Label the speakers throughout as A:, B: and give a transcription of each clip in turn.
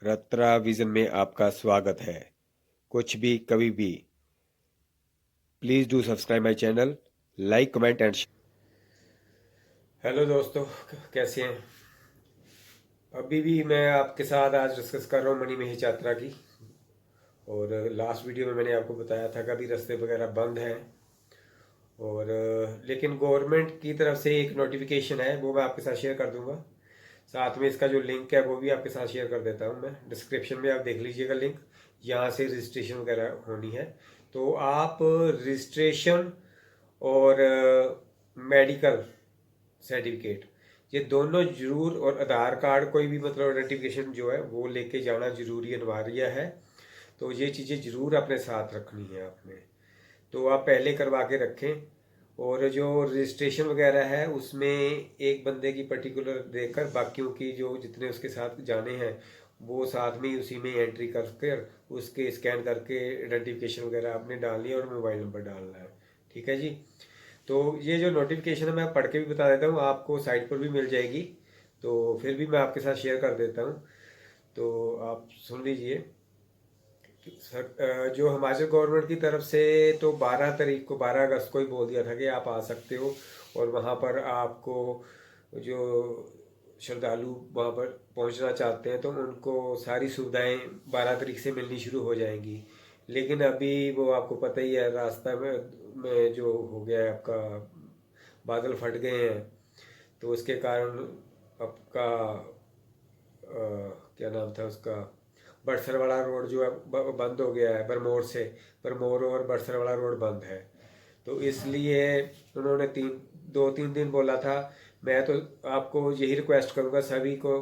A: Ratra vision में आपका स्वागत है। कुछ भी कभी भी। Please do subscribe my channel, like comment and. Hello दोस्तों, कैसे हैं? अभी भी मैं आपके साथ आज डिस्कस कर रहा हूँ मणि महेश यात्रा की। और लास्ट वीडियो में मैंने आपको बताया था कि अभी रास्ते वगैरह बंद हैं। और लेकिन गवर्नमेंट की तरफ से एक नोटिफिकेशन है, वो मैं आपके साथ शेयर कर दूंगा। साथ में इसका जो लिंक है वो भी आपके साथ शेयर कर देता हूँ। मैं डिस्क्रिप्शन में आप देख लीजिएगा लिंक। यहाँ से रजिस्ट्रेशन वगैरह होनी है, तो आप रजिस्ट्रेशन और मेडिकल सर्टिफिकेट, ये दोनों जरूर, और आधार कार्ड, कोई भी मतलब आइडेंटिफिकेशन जो है वो लेके जाना जरूरी अनिवार्य है। तो ये चीज़ें ज़रूर अपने साथ रखनी है आपने। तो आप पहले करवा के रखें। और जो रजिस्ट्रेशन वगैरह है उसमें एक बंदे की पर्टिकुलर देकर बाकियों की जो जितने उसके साथ जाने हैं वो साथ में ही उसी में एंट्री कर उसके स्कैन करके आइडेंटिफिकेशन वगैरह आपने डालनी है और मोबाइल नंबर डालना है। ठीक है जी। तो ये जो नोटिफिकेशन है मैं पढ़ के भी बता देता हूँ, आपको साइट पर भी मिल जाएगी। तो फिर भी मैं आपके साथ शेयर कर देता हूँ, तो आप सुन लीजिए। सर, जो हिमाचल गवर्नमेंट की तरफ से तो 12 तारीख को, 12 अगस्त को ही बोल दिया था कि आप आ सकते हो। और वहाँ पर आपको जो श्रद्धालु वहाँ पर पहुँचना चाहते हैं तो उनको सारी सुविधाएं 12 तारीख से मिलनी शुरू हो जाएंगी। लेकिन अभी वो आपको पता ही है, रास्ता में जो हो गया है आपका, बादल फट गए हैं। तो उसके कारण आपका क्या नाम था उसका, बड़सर वाला रोड जो है बंद हो गया है। बरमोर से, बरमोर और बड़सर वाला रोड बंद है। तो इसलिए उन्होंने 2-3 दिन बोला था। मैं तो आपको यही रिक्वेस्ट करूँगा सभी को,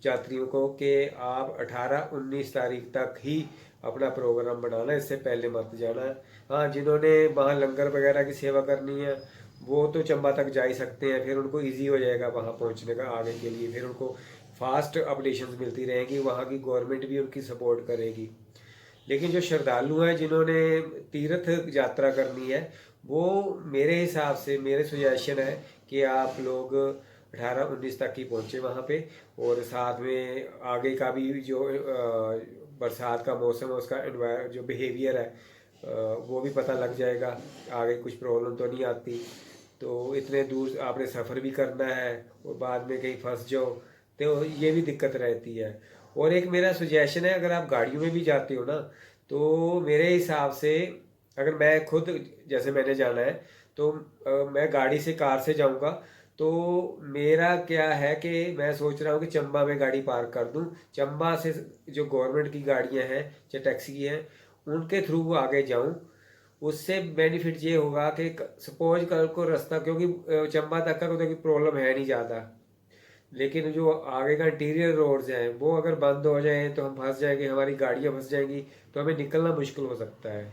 A: यात्रियों को, कि आप 18-19 तारीख तक ही अपना प्रोग्राम बनाना, इससे पहले मत जाना। हाँ, जिन्होंने वहाँ लंगर वगैरह की सेवा करनी है वो तो चंबा तक जा ही सकते हैं, फिर उनको इजी हो जाएगा वहाँ पहुँचने का आगे के लिए। फिर उनको फास्ट अपडेशन मिलती रहेंगी, वहाँ की गवर्नमेंट भी उनकी सपोर्ट करेगी। लेकिन जो श्रद्धालु हैं जिन्होंने तीर्थ यात्रा करनी है, वो मेरे हिसाब से, मेरे सुजेशन है कि आप लोग 18-19 तक ही पहुँचे वहाँ पे। और साथ में आगे का भी जो बरसात का मौसम है उसका जो बिहेवियर है वो भी पता लग जाएगा। आगे कुछ प्रॉब्लम तो नहीं आती। तो इतने दूर आपने सफ़र भी करना है और बाद में कहीं फंस जाओ तो ये भी दिक्कत रहती है। और एक मेरा सुजेशन है, अगर आप गाड़ियों में भी जाते हो ना, तो मेरे हिसाब से, अगर मैं खुद, जैसे मैंने जाना है, तो मैं गाड़ी से, कार से जाऊंगा। तो मेरा क्या है कि मैं सोच रहा हूँ कि चंबा में गाड़ी पार्क कर दूँ। चंबा से जो गवर्नमेंट की गाड़ियाँ हैं, चाहे टैक्सी की हैं, उनके थ्रू आगे जाऊँ। उससे बेनिफिट ये होगा कि सपोज कल को रास्ता, क्योंकि चंबा तक का कोई प्रॉब्लम है नहीं ज़्यादा, लेकिन जो आगे का इंटीरियर रोड्स हैं वो अगर बंद हो जाए तो हम फंस जाएंगे, हमारी गाड़ियाँ फंस जाएंगी, तो हमें निकलना मुश्किल हो सकता है।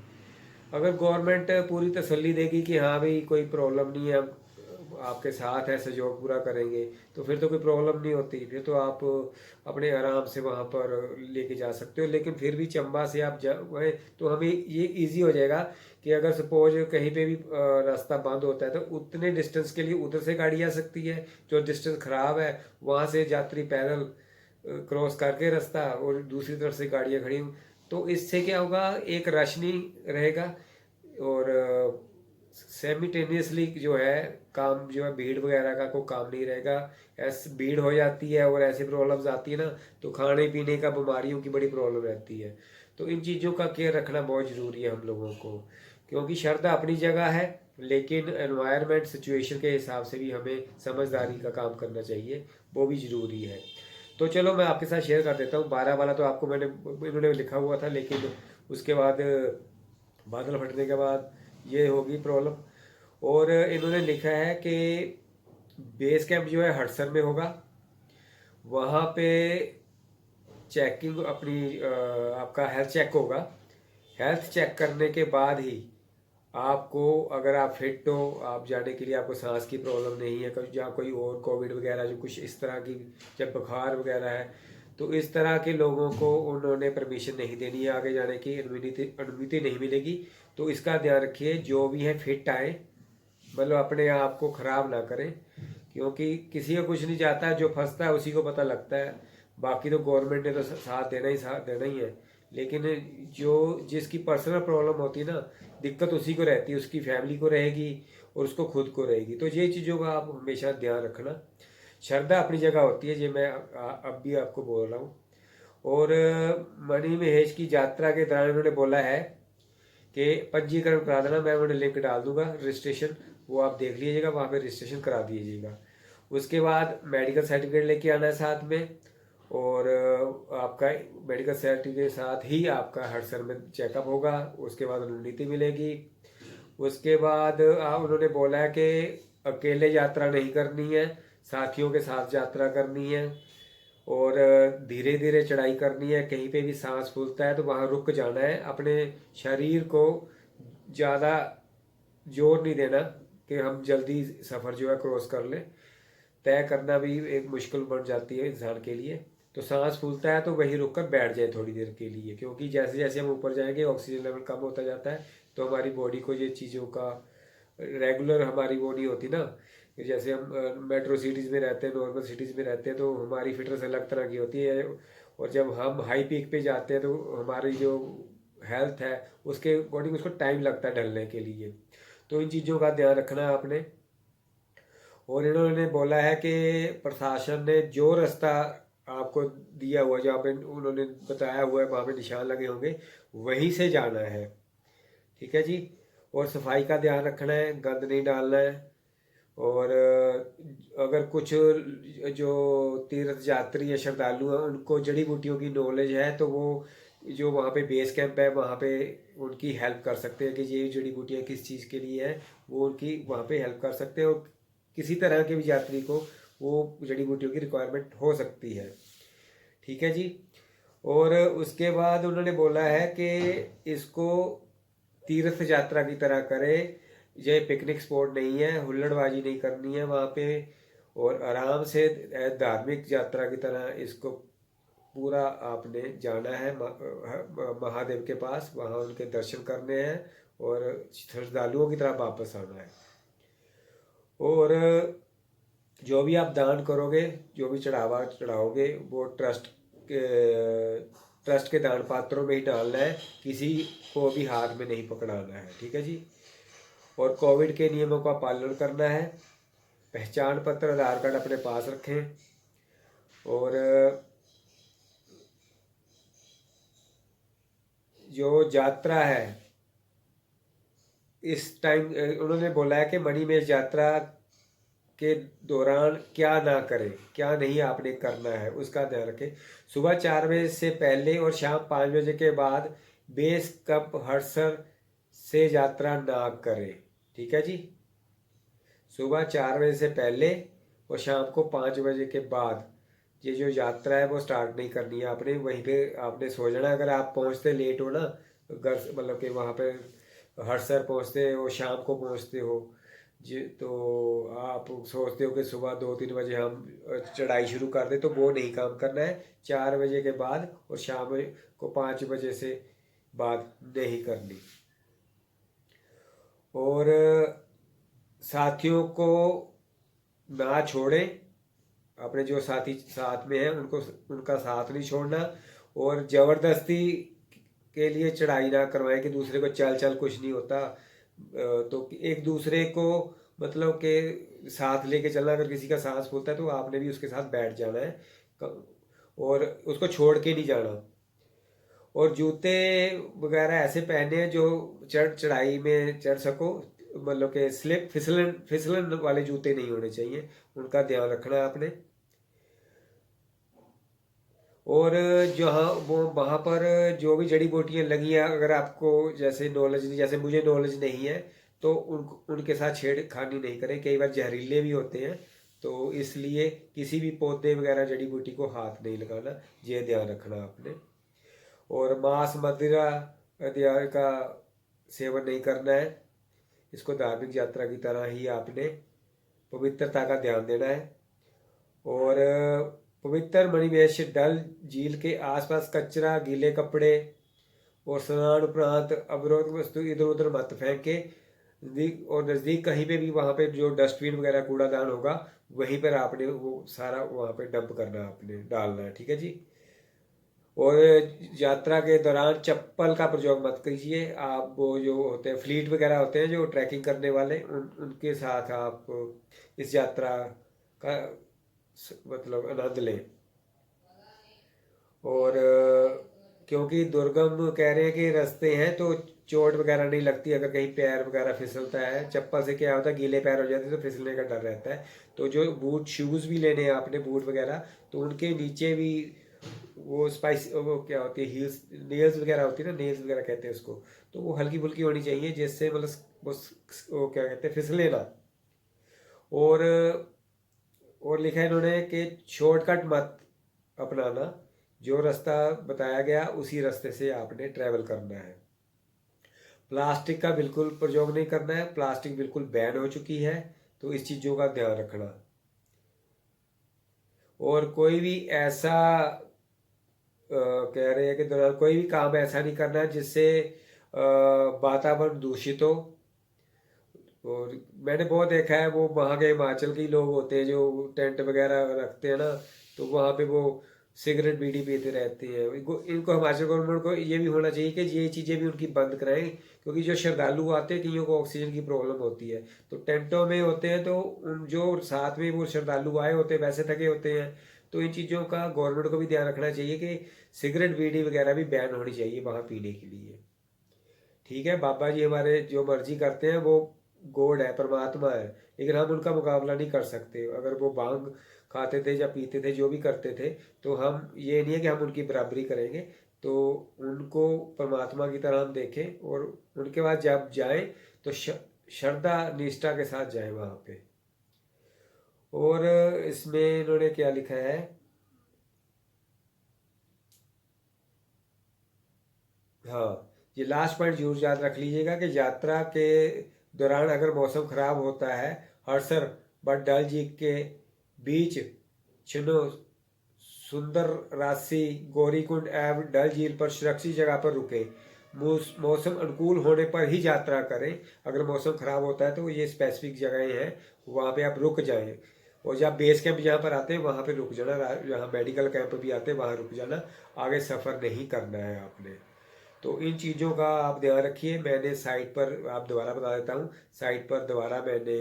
A: अगर गवर्नमेंट पूरी तसल्ली देगी कि हाँ भाई कोई प्रॉब्लम नहीं है, हम आपके साथ है, सहयोग पूरा करेंगे, तो फिर तो कोई प्रॉब्लम नहीं होती, फिर तो आप अपने आराम से वहाँ पर लेके जा सकते हो। लेकिन फिर भी चंबा से आप जाए तो हमें ये इजी हो जाएगा कि अगर सपोज कहीं पे भी रास्ता बंद होता है तो उतने डिस्टेंस के लिए उधर से गाड़ी आ सकती है। जो डिस्टेंस ख़राब है वहाँ से यात्री पैदल क्रॉस करके रास्ता, और दूसरी तरफ से गाड़ियाँ खड़ी, तो इससे क्या होगा, एक रश नहीं रहेगा। और सेमिटेनियसली जो है काम, जो है भीड़ वगैरह का कोई काम नहीं रहेगा। ऐसे भीड़ हो जाती है और ऐसी प्रॉब्लम्स आती है ना, तो खाने पीने का, बीमारियों की बड़ी प्रॉब्लम रहती है। तो इन चीज़ों का केयर रखना बहुत ज़रूरी है हम लोगों को, क्योंकि श्रद्धा अपनी जगह है, लेकिन एनवायरनमेंट सिचुएशन के हिसाब से भी हमें समझदारी का काम करना चाहिए, वो भी ज़रूरी है। तो चलो मैं आपके साथ शेयर कर देता हूँ। 12 वाला तो आपको मैंने, इन्होंने लिखा हुआ था, लेकिन उसके बाद बादल फटने के बाद ये होगी प्रॉब्लम। और इन्होंने लिखा है कि बेस कैंप जो है हडसन में होगा। वहाँ पे चेकिंग अपनी आपका हेल्थ चेक होगा। हेल्थ चेक करने के बाद ही आपको, अगर आप फिट हो, आप जाने के लिए, आपको सांस की प्रॉब्लम नहीं है, जहाँ कोई और कोविड वगैरह जो कुछ इस तरह की, जब बुखार वगैरह है, तो इस तरह के लोगों को उन्होंने परमिशन नहीं देनी है, आगे जाने की अनुमति अनुमति नहीं मिलेगी। तो इसका ध्यान रखिए, जो भी है फिट आए, मतलब अपने आप को ख़राब ना करें, क्योंकि किसी को कुछ नहीं जाता है, जो फंसता है उसी को पता लगता है। बाकी तो गवर्नमेंट ने तो साथ देना ही है, लेकिन जो जिसकी पर्सनल प्रॉब्लम होती है ना, दिक्कत उसी को रहती है, उसकी फैमिली को रहेगी और उसको खुद को रहेगी। तो ये चीज़ों का आप हमेशा ध्यान रखना। श्रद्धा अपनी जगह होती है, ये मैं अब भी आपको बोल रहा हूँ। और मणि महेश की यात्रा के दौरान उन्होंने बोला है कि पंजीकरण करा देना, मैं उन्हें लिंक डाल दूंगा रजिस्ट्रेशन, वो आप देख लीजिएगा, वहाँ पे रजिस्ट्रेशन करा दीजिएगा। उसके बाद मेडिकल सर्टिफिकेट लेके आना है साथ में, और आपका मेडिकल सर्टिफिकेट के साथ ही आपका हर सर में चेकअप होगा। उसके बाद रणनीति मिलेगी। उसके बाद उन्होंने बोला है कि अकेले यात्रा नहीं करनी है, साथियों के साथ यात्रा करनी है, और धीरे धीरे चढ़ाई करनी है। कहीं पे भी सांस फूलता है तो वहाँ रुक जाना है, अपने शरीर को ज़्यादा जोर नहीं देना कि हम जल्दी सफ़र जो है क्रॉस कर लें। तय करना भी एक मुश्किल बन जाती है इंसान के लिए। तो सांस फूलता है तो वहीं रुक कर बैठ जाए थोड़ी देर के लिए, क्योंकि जैसे जैसे हम ऊपर जाएंगे ऑक्सीजन लेवल कम होता जाता है, तो हमारी बॉडी को ये चीज़ों का रेगुलर हमारी वो नहीं होती ना। जैसे हम मेट्रो सिटीज़ में रहते हैं, नॉर्मल सिटीज़ में रहते हैं, तो हमारी फिटनेस अलग तरह की होती है, और जब हम हाई पीक पे जाते हैं तो हमारी जो हेल्थ है उसके अकॉर्डिंग उसको टाइम लगता है ढलने के लिए। तो इन चीज़ों का ध्यान रखना है आपने। और इन्होंने बोला है कि प्रशासन ने जो रास्ता आपको दिया हुआ, जहाँ पे उन्होंने बताया हुआ है वहाँ पे निशान लगे होंगे, वहीं से जाना है। ठीक है जी। और सफाई का ध्यान रखना है, गंद नहीं डालना है। और अगर कुछ जो तीर्थ यात्री या श्रद्धालु हैं उनको जड़ी बूटियों की नॉलेज है, तो वो जो वहाँ पे बेस कैंप है वहाँ पे उनकी हेल्प कर सकते हैं कि ये जड़ी बूटियाँ किस चीज़ के लिए है, वो उनकी वहाँ पे हेल्प कर सकते हैं। और किसी तरह के भी यात्री को वो जड़ी बूटियों की रिक्वायरमेंट हो सकती है। ठीक है जी। और उसके बाद उन्होंने बोला है कि इसको तीर्थ यात्रा की तरह करे, ये पिकनिक स्पॉट नहीं है, हुल्लड़बाजी नहीं करनी है वहाँ पे, और आराम से धार्मिक यात्रा की तरह इसको पूरा आपने जाना है महादेव के पास, वहाँ उनके दर्शन करने हैं और श्रद्धालुओं की तरह वापस आना है। और जो भी आप दान करोगे, जो भी चढ़ावा चढ़ाओगे, वो ट्रस्ट के दान पात्रों में ही डालना है, किसी को भी हाथ में नहीं पकड़ाना है। ठीक है जी। और कोविड के नियमों का पालन करना है। पहचान पत्र, आधार कार्ड अपने पास रखें। और जो यात्रा है इस टाइम उन्होंने बोला है कि मणि में यात्रा के दौरान क्या ना करें, क्या नहीं आपने करना है, उसका ध्यान रखें। सुबह 4 बजे से पहले और शाम 5 बजे के बाद बेस कैंप हड़सर से यात्रा ना करें। ठीक है जी। सुबह 4 बजे से पहले और शाम को 5 बजे के बाद ये जो यात्रा है वो स्टार्ट नहीं करनी है आपने, वहीं पे आपने सो जाना। अगर आप पहुंचते लेट हो ना घर से, मतलब कि वहाँ पे हड़सर पहुंचते हो, शाम को पहुंचते हो जी, तो आप सोचते हो कि सुबह 2-3 बजे हम चढ़ाई शुरू कर दें, तो वो नहीं काम करना है। 4 बजे के बाद और शाम को 5 बजे से बाद नहीं करनी। और साथियों को ना छोड़ें, अपने जो साथी साथ में हैं उनको उनका साथ नहीं छोड़ना। और ज़बरदस्ती के लिए चढ़ाई ना करवाएं कि दूसरे को चल चल कुछ नहीं होता। तो एक दूसरे को मतलब के साथ लेके चलना। अगर किसी का सांस फूलता है तो आपने भी उसके साथ बैठ जाना है और उसको छोड़ के नहीं जाना। और जूते वगैरह ऐसे पहने हैं जो चढ़ाई में चढ़ सको, मतलब कि स्लिप फिसलन फिसलन वाले जूते नहीं होने चाहिए, उनका ध्यान रखना है आपने। और जहाँ वो वहाँ पर जो भी जड़ी बूटियाँ लगी हैं, अगर आपको जैसे नॉलेज नहीं, जैसे मुझे नॉलेज नहीं है, तो उनके साथ छेड़खानी नहीं करें, कई बार जहरीले भी होते हैं। तो इसलिए किसी भी पौधे वगैरह जड़ी बूटी को हाथ नहीं लगाना, ये ध्यान रखना आपने। और मांस मदिरा इत्यादि का सेवन नहीं करना है। इसको धार्मिक यात्रा की तरह ही आपने पवित्रता का ध्यान देना है। और पवित्र मणिमहेश डल झील के आसपास कचरा, गीले कपड़े और स्नान उपरांत अवरोध वस्तु इधर उधर मत फेंके। नज़दीक कहीं पे भी वहाँ पे जो डस्टबिन वगैरह कूड़ादान होगा वहीं पर आपने वो सारा वहाँ पे डंप करना, आपने डालना है, ठीक है जी। और यात्रा के दौरान चप्पल का प्रयोग मत कीजिए। आप वो जो होते हैं फ्लीट वगैरह होते हैं जो ट्रैकिंग करने वाले, उनके साथ आप इस यात्रा का मतलब आनंद लें। और क्योंकि दुर्गम कह रहे हैं कि रास्ते हैं तो चोट वगैरह नहीं लगती अगर कहीं पैर वगैरह फिसलता है। चप्पल से क्या होता है, गीले पैर हो जाते हैं तो फिसलने का डर रहता है। तो जो बूट शूज़ भी लेने हैं आपने, बूट वगैरह, तो उनके नीचे भी वो स्पाइस वो क्या होती है, हील्स नेल्स वगैरह होती है ना, नेल्स वगैरह कहते हैं उसको, तो वो हल्की फुल्की होनी चाहिए जिससे मतलब वो क्या कहते हैं, फिसले ना। और लिखा है इन्होंने कि शॉर्टकट मत अपनाना, जो रास्ता बताया गया उसी रास्ते से आपने ट्रैवल करना है। प्लास्टिक का बिल्कुल प्रयोग नहीं करना है, प्लास्टिक बिल्कुल बैन हो चुकी है, तो इस चीज़ों का ध्यान रखना। और कोई भी ऐसा कह रहे हैं कि कोई भी काम ऐसा नहीं करना है जिससे वातावरण दूषित हो। और मैंने बहुत देखा है, वो वहाँ के हिमाचल के लोग होते हैं जो टेंट वगैरह रखते हैं ना, तो वहाँ पे वो सिगरेट बीड़ी पीते रहते हैं। इनको हिमाचल गवर्नमेंट को ये भी होना चाहिए कि ये चीज़ें भी उनकी बंद कराएं, क्योंकि जो श्रद्धालु आते हैं कईयों को ऑक्सीजन की प्रॉब्लम होती है, तो टेंटों में होते हैं, तो उन जो साथ में वो श्रद्धालु आए होते हैं वैसे थके होते हैं। तो इन चीज़ों का गवर्नमेंट को भी ध्यान रखना चाहिए कि सिगरेट बीड़ी वगैरह भी बैन होनी चाहिए वहाँ पीने के लिए। ठीक है, बाबा जी हमारे जो मर्जी करते हैं, वो गॉड है, परमात्मा है, लेकिन हम उनका मुकाबला नहीं कर सकते। अगर वो भांग खाते थे या पीते थे, जो भी करते थे, तो हम ये नहीं है कि हम उनकी बराबरी करेंगे। तो उनको परमात्मा की तरह हम देखें, और उनके बाद जब जाएं तो श्रद्धा निष्ठा के साथ जाएं वहाँ पे। और इसमें इन्होंने क्या लिखा है, हाँ, ये लास्ट पॉइंट जरूर याद रख लीजिएगा कि यात्रा के दौरान अगर मौसम खराब होता है, हरसर बट डल झील के बीच चिनो सुंदर राशि गौरीकुंड एवं डल झील पर सुरक्षित जगह पर रुके। मौसम अनुकूल होने पर ही यात्रा करें। अगर मौसम खराब होता है तो ये स्पेसिफिक जगहें हैं, वहाँ पे आप रुक जाएं। और जब बेस कैंप जहाँ पर आते हैं वहाँ पे रुक जाना, जहाँ मेडिकल कैंप भी आते हैं वहाँ रुक जाना, आगे सफ़र नहीं करना है आपने। तो इन चीज़ों का आप ध्यान रखिए। मैंने साइट पर, आप दोबारा बता देता हूँ, साइट पर दोबारा मैंने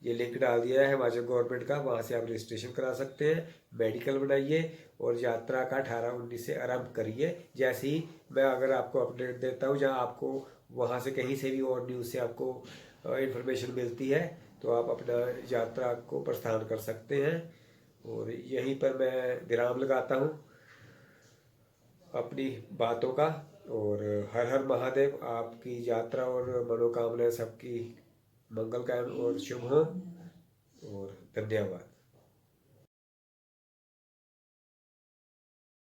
A: ये लिंक डाल दिया है हिमाचल गवर्नमेंट का, वहाँ से आप रजिस्ट्रेशन करा सकते हैं, मेडिकल बनाइए और यात्रा का 18-19 से आरंभ करिए। जैसे ही मैं अगर आपको अपडेट देता हूँ, जहाँ आपको वहाँ से कहीं से भी और न्यूज़ से आपको इन्फॉर्मेशन मिलती है, तो आप अपना यात्रा को प्रस्थान कर सकते हैं। और यहीं पर मैं विराम लगाता हूँ अपनी बातों का। और हर हर महादेव, आपकी यात्रा और मनोकामनाएं सबकी मंगल कायम और शुभ हो। और धन्यवाद।